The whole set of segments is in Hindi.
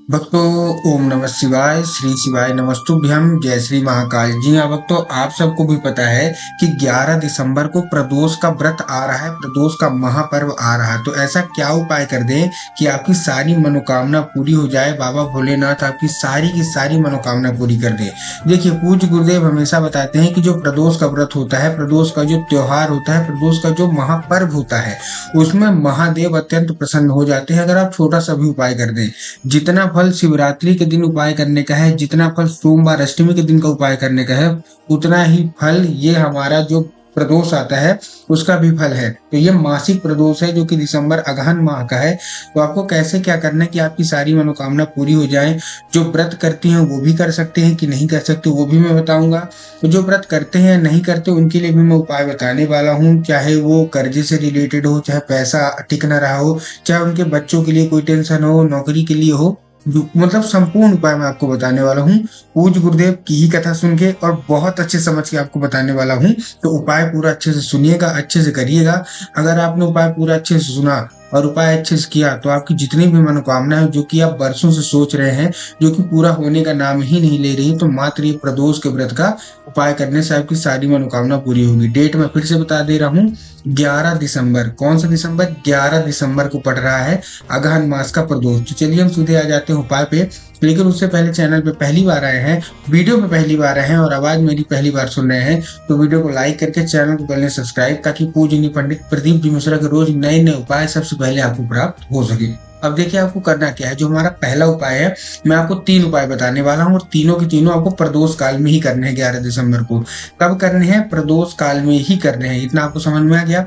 भक्तों, ओम नमः शिवाय, श्री शिवाय नमस्तुभ्यम, जय श्री महाकाल। जी हाँ भक्तों, आप सबको भी पता है कि 11 दिसंबर को प्रदोष का व्रत आ रहा है, प्रदोष का महापर्व आ रहा है। तो ऐसा क्या उपाय कर दें कि आपकी सारी मनोकामना पूरी हो जाए, बाबा भोलेनाथ आपकी सारी की सारी मनोकामना पूरी कर दे। देखिए, पूज्य गुरुदेव हमेशा बताते हैं कि जो प्रदोष का व्रत होता है, प्रदोष का जो त्योहार होता है, प्रदोष का जो महापर्व होता है, उसमें महादेव अत्यंत प्रसन्न हो जाते हैं अगर आप छोटा सा भी उपाय कर दें। जितना फल शिवरात्रि के दिन उपाय करने का है, जितना फल सोमवार अष्टमी के दिन का उपाय करने का है, उतना ही फल ये हमारा जो प्रदोष आता है उसका भी फल है। तो ये मासिक प्रदोष है जो कि दिसंबर अगहन माह का है। तो आपको कैसे क्या करना है कि आपकी सारी मनोकामना पूरी हो जाए। जो व्रत करती हैं वो भी कर सकते हैं कि नहीं कर सकते वो भी मैं बताऊंगा। तो जो व्रत करते हैं या नहीं करते उनके लिए भी मैं उपाय बताने वाला हूँ, चाहे वो कर्जे से रिलेटेड हो, चाहे पैसा टिक न रहा हो, चाहे उनके बच्चों के लिए कोई टेंशन हो, नौकरी के लिए हो, मतलब संपूर्ण उपाय मैं आपको बताने वाला हूँ। पूज्य गुरुदेव की ही कथा सुन के और बहुत अच्छे समझ के आपको बताने वाला हूँ। तो उपाय पूरा अच्छे से सुनिएगा, अच्छे से करिएगा। अगर आपने उपाय पूरा अच्छे से सुना और उपाय अच्छे से किया तो आपकी जितनी भी मनोकामना है, जो कि आप बरसों से सोच रहे हैं, जो कि पूरा होने का नाम ही नहीं ले रही, तो मात्र ये प्रदोष के व्रत का उपाय करने से आपकी सारी मनोकामना पूरी होगी। डेट मैं फिर से बता दे रहा हूँ, 11 दिसंबर। कौन सा दिसंबर? 11 दिसंबर को पड़ रहा है अगहन मास का प्रदोष। तो चलिए हम सीधे आ जाते हैं उपाय पे। लेकिन उससे पहले चैनल पे पहली बार आए हैं, वीडियो पे पहली बार आए हैं और आवाज मेरी पहली बार सुन रहे हैं, तो वीडियो को लाइक करके चैनल को कर लें सब्सक्राइब, ताकि पूजनीय पंडित प्रदीप जी मिश्रा के रोज नए नए उपाय सबसे पहले आपको प्राप्त हो सके। अब देखिए आपको करना क्या है। जो हमारा पहला उपाय है, मैं आपको 3 उपाय बताने वाला हूँ और तीनों के तीनों आपको प्रदोष काल में ही करने हैं। 11 दिसंबर को कब करने हैं? प्रदोष काल में ही करने हैं। इतना आपको समझ में आ गया।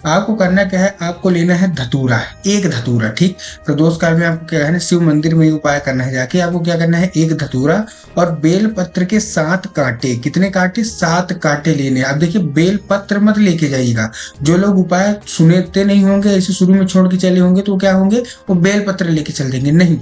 आपको करना क्या है, आपको लेना है धतूरा, एक धतूरा। ठीक, प्रदोष काल में आपको क्या है ना, शिव मंदिर में ही उपाय करना है। जाके आपको क्या करना है, एक धतूरा और बेल पत्र के 7 कांटे। कितने कांटे? 7 कांटे लेने। अब देखिए, बेल पत्र मत लेके जाइएगा। जो लोग उपाय सुनते नहीं होंगे, ऐसे शुरू में छोड़ के चले होंगे, तो क्या होंगे, वो बेल पत्र लेके चल देंगे। नहीं,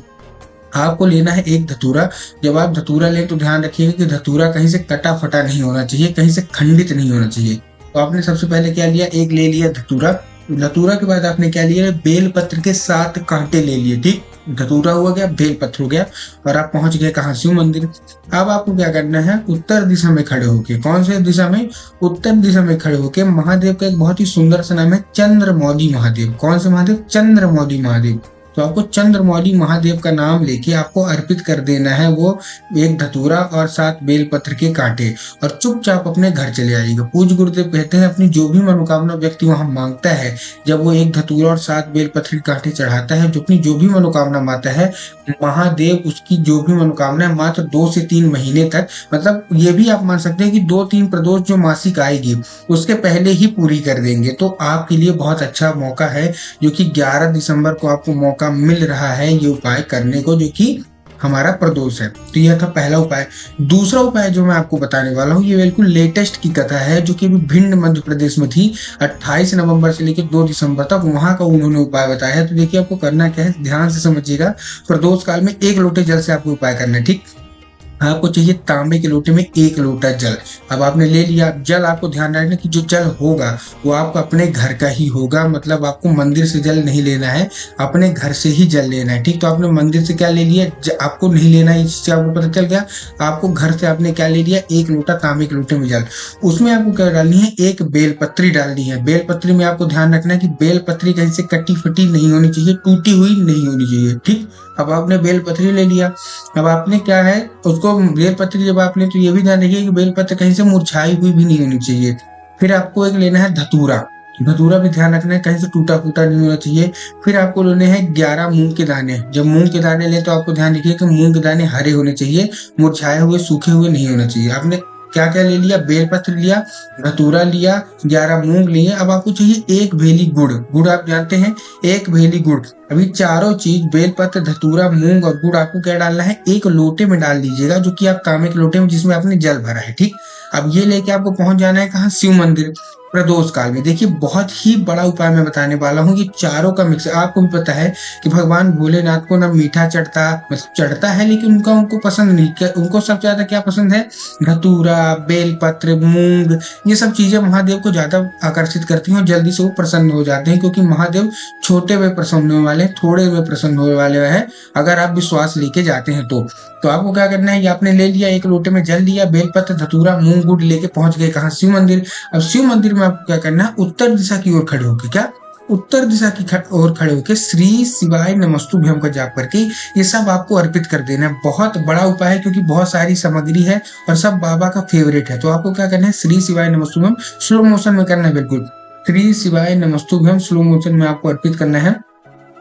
आपको लेना है एक धतूरा। जब आप धतूरा लें तो ध्यान रखिएगा कि धतूरा कहीं से कटा फटा नहीं होना चाहिए, कहीं से खंडित नहीं होना चाहिए। तो आपने सबसे पहले क्या लिया, एक ले लिया धतूरा। धतूरा के बाद आपने क्या लिया, बेल पत्र के 7 कांटे ले लिए। ठीक, धतूरा हुआ गया, बेल पत्र हो गया और आप पहुंच गए कहाँ? शिव मंदिर। अब आपको क्या करना है, उत्तर दिशा में खड़े होके। कौन से दिशा में? उत्तर दिशा में खड़े होके महादेव का एक बहुत ही सुंदर सा नाम है चंद्रमौली महादेव। कौन से महादेव? चंद्रमौली महादेव। तो आपको चंद्रमौली महादेव का नाम लेके आपको अर्पित कर देना है वो एक धतूरा और 7 बेलपत्र के कांटे, और चुपचाप अपने घर चले आइएगा। पूज्य गुरुदेव कहते हैं अपनी जो भी मनोकामना व्यक्ति वहां मांगता है, जब वो एक धतूरा और 7 बेलपत्र के कांटे चढ़ाता है, जो अपनी जो भी मनोकामना मांगता है, महादेव उसकी जो भी मनोकामना है मात्र 2 से 3 महीने तक, मतलब ये भी आप मान सकते हैं कि 2-3 प्रदोष जो मासिक आएगी उसके पहले ही पूरी कर देंगे। तो आपके लिए बहुत अच्छा मौका है, जो कि 11 दिसंबर को आपको मौका मिल रहा है ये उपाय करने को, जो कि हमारा प्रदोष है। तो यह था पहला उपाय। दूसरा उपाय जो मैं आपको बताने वाला हूँ, ये बिल्कुल लेटेस्ट की कथा है, जो कि अभी भिंड मध्य प्रदेश में थी। 28 नवंबर से लेकर 2 दिसंबर तक वहां का उन्होंने उपाय बताया है। तो देखिए आपको करना क्या है, ध्यान से समझिएगा। प्रदोष काल में 1 लोटे जल से आपको उपाय करना है। ठीक, आपको चाहिए तांबे के लोटे में 1 लोटा जल। अब आपने ले लिया जल। आपको ध्यान रखना कि जो जल होगा वो आपको अपने घर का ही होगा, मतलब आपको मंदिर से जल नहीं लेना है, अपने घर से ही जल लेना है। ठीक, तो आपने मंदिर से क्या ले लिया, आपको नहीं लेना है, इससे आपको पता चल गया। आपको घर से आपने क्या ले लिया, 1 लोटा तांबे के लोटे में जल। उसमें आपको क्या डालनी है, एक बेलपत्री डालनी है। बेलपत्री में आपको ध्यान रखना है कि बेलपत्री कहीं से कटी फटी नहीं होनी चाहिए, टूटी हुई नहीं होनी चाहिए। ठीक, अब आपने बेलपत्री ले लिया। अब आपने क्या है, उसको बेलपत्री जब आपने, तो ये भी ध्यान रखिए कि बेलपत्र कहीं से मुरझाई हुई भी नहीं होनी चाहिए। फिर आपको एक लेना है धतूरा। धतूरा भी ध्यान रखना है कहीं से टूटा फूटा नहीं होना चाहिए। फिर आपको लेने हैं 11 मूंग के दाने। जब मूंग के दाने ले तो आपको ध्यान रखिए कि मूंग के दाने हरे होने चाहिए, मुरझाए हुए सूखे हुए नहीं होना चाहिए। आपने क्या क्या ले लिया, बेलपत्र लिया, धतूरा लिया, 11 मूंग लिए। अब आपको चाहिए 1 भेली गुड़। गुड़ आप जानते हैं, 1 भेली गुड़। अभी चारों चीज बेलपत्र, धतूरा, मूंग और गुड़ आपको क्या डालना है, एक लोटे में डाल दीजिएगा, जो कि आप तांबे के लोटे में जिसमें आपने जल भरा है। ठीक, अब ये लेके आपको पहुंच जाना है कहाँ, शिव मंदिर। प्रदोष काल में। देखिए बहुत ही बड़ा उपाय मैं बताने वाला हूँ, ये चारों का मिक्स। आपको भी पता है कि भगवान भोलेनाथ को ना मीठा चढ़ता, मतलब चढ़ता है, लेकिन उनका उनको पसंद नहीं। क्या उनको सबसे ज्यादा क्या पसंद है? धतूरा, बेलपत्र, मूंग, ये सब चीजें महादेव को ज्यादा आकर्षित करती हैं और जल्दी से वो प्रसन्न हो जाते हैं, क्योंकि महादेव छोटे में प्रसन्न होने वाले हैं, थोड़े में प्रसन्न होने वाले हैं, अगर आप विश्वास लेके जाते हैं तो आपको क्या करना है, ये आपने ले लिया, एक लोटे में जल लिया, बेलपत्र, धतूरा, मूंग, गुड़ लेके पहुंच गए कहाँ? शिव मंदिर। अब शिव मंदिर में आपको क्या करना है, उत्तर दिशा की ओर खड़े होके, क्या उत्तर दिशा की ओर खड़े होकर श्री शिवाय नमस्तुभ्यम का जाप करके ये सब आपको अर्पित कर देना है। बहुत बड़ा उपाय है, क्योंकि बहुत सारी सामग्री है और सब बाबा का फेवरेट है। तो आपको क्या करना है, श्री शिवाय नमस्तुभ्यम स्लो मोशन में करना है, बिल्कुल श्री शिवाय नमस्तुभ्यम स्लो मोशन में आपको अर्पित करना है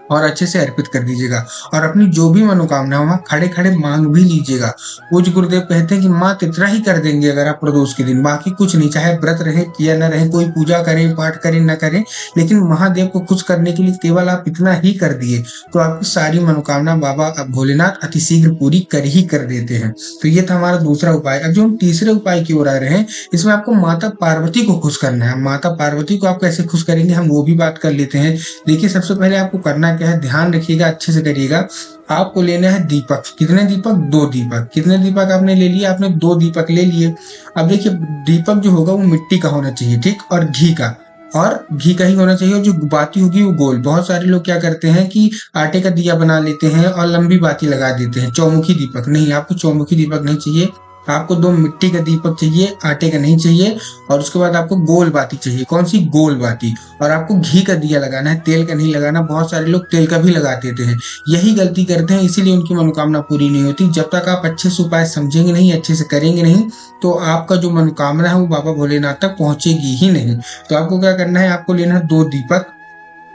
और अच्छे से अर्पित कर दीजिएगा। और अपनी जो भी मनोकामना वहां खड़े खड़े मांग भी लीजिएगा। पूज्य गुरुदेव कहते हैं कि माँ इतना ही कर देंगे अगर आप प्रदोष के दिन, बाकी कुछ नहीं, चाहे व्रत रहे या न रहे, कोई पूजा करे, पाठ करे, न करे, लेकिन महादेव को खुश करने के लिए केवल आप इतना ही कर दिए तो आपकी सारी मनोकामना बाबा भोलेनाथ अतिशीघ्र पूरी कर ही कर देते हैं। तो ये था हमारा दूसरा उपाय। अब जो हम तीसरे उपाय की ओर आ रहे हैं, इसमें आपको माता पार्वती को खुश करना है। माता पार्वती को आप कैसे खुश करेंगे, हम वो भी बात कर लेते हैं। देखिए सबसे पहले आपको करना क्या है, ध्यान रखिएगा, अच्छे से करिएगा। आपको लेना है दीपक। कितने दीपक? 2 दीपक। कितने दीपक आपने ले लिए? आपने 2 दीपक ले लिए। अब देखिए दीपक जो होगा वो मिट्टी का होना चाहिए, ठीक, और घी का, और घी का ही होना चाहिए। और जो बाती होगी वो गोल। बहुत सारे लोग क्या करते हैं कि आटे का दिया बना लेते हैं और लंबी बाती लगा देते हैं, चौमुखी दीपक। नहीं, आपको चौमुखी दीपक नहीं चाहिए, आपको 2 मिट्टी का दीपक चाहिए, आटे का नहीं चाहिए। और उसके बाद आपको गोल बाती चाहिए। कौन सी? गोल बाती। और आपको घी का दिया लगाना है, तेल का नहीं लगाना। बहुत सारे लोग तेल का भी लगा देते हैं, यही गलती करते हैं, इसीलिए उनकी मनोकामना पूरी नहीं होती। जब तक आप अच्छे से उपाय समझेंगे नहीं, अच्छे से करेंगे नहीं, तो आपका जो मनोकामना है वो बाबा भोलेनाथ तक पहुंचेगी ही नहीं। तो आपको क्या करना है, आपको लेना है 2 दीपक।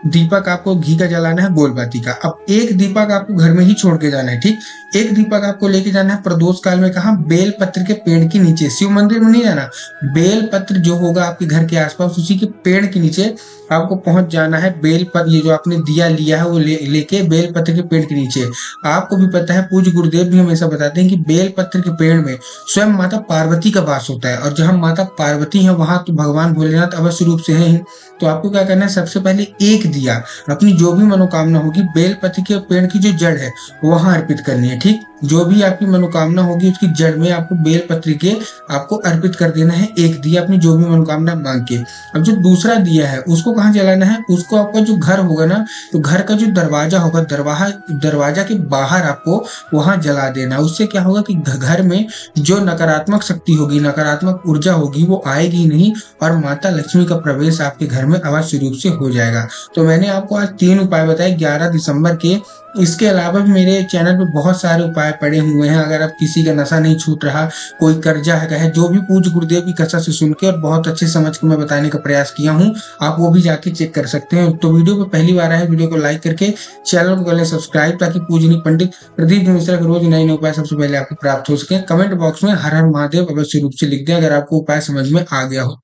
दीपक आपको घी का जलाना है, गोलबाती का। अब एक दीपक आपको घर में ही छोड़ के जाना है, ठीक। एक दीपक आपको लेके जाना है प्रदोष काल में, कहा? बेल पत्र के पेड़ के नीचे। शिव मंदिर में नहीं जाना, बेल पत्र जो होगा आपके घर के आसपास, उसी के पेड़ के नीचे आपको पहुंच जाना है। बेल पत्र, ये जो आपने दिया लिया है वो लेके बेल पत्र के पेड़ के नीचे। आपको भी पता है, पूज्य गुरुदेव भी हमेशा बताते हैं कि बेल पत्र के पेड़ में स्वयं माता पार्वती का वास होता है, और जहां माता पार्वती है वहां तो भगवान भोलेनाथ अवश्य रूप से हैं। तो आपको क्या करना है, सबसे पहले एक दिया अपनी जो भी मनोकामना होगी बेल पत्र के पेड़ की जो जड़ है वहां अर्पित करनी है, ठीक। जो भी आपकी मनोकामना होगी उसकी जड़ में आपको बेल पत्र के आपको अर्पित कर देना है एक दिया, अपनी जो भी मनोकामना मांग के। अब जो दूसरा दिया है उसको कहाँ जलाना है? उसको आपका जो घर होगा ना, तो घर का जो दरवाजा होगा, दरवाजा के बाहर आपको वहां जला देना। उससे क्या होगा कि घर में जो नकारात्मक शक्ति होगी, नकारात्मक ऊर्जा होगी, वो आएगी नहीं, और माता लक्ष्मी का प्रवेश आपके घर में अवश्य रूप से हो जाएगा। तो मैंने आपको आज 3 उपाय बताए 11 दिसंबर के। इसके अलावा भी मेरे चैनल पे बहुत सारे उपाय पड़े हुए हैं। अगर आप किसी का नशा नहीं छूट रहा, कोई कर्जा है, जो भी पूज्य गुरुदेव की कथा से सुन के और बहुत अच्छे समझ के मैं बताने का प्रयास किया हूँ, आप वो भी जाके चेक कर सकते हैं। तो वीडियो पे पहली बार आए, वीडियो को लाइक करके चैनल को कर लें सब्सक्राइब, ताकि पूजनीय पंडित प्रदीप मिश्रा के रोज नए नए उपाय सबसे पहले आपको प्राप्त हो सके। कमेंट बॉक्स में हर हर महादेव अवश्य रूप से लिख दें अगर आपको उपाय समझ में आ गया हो।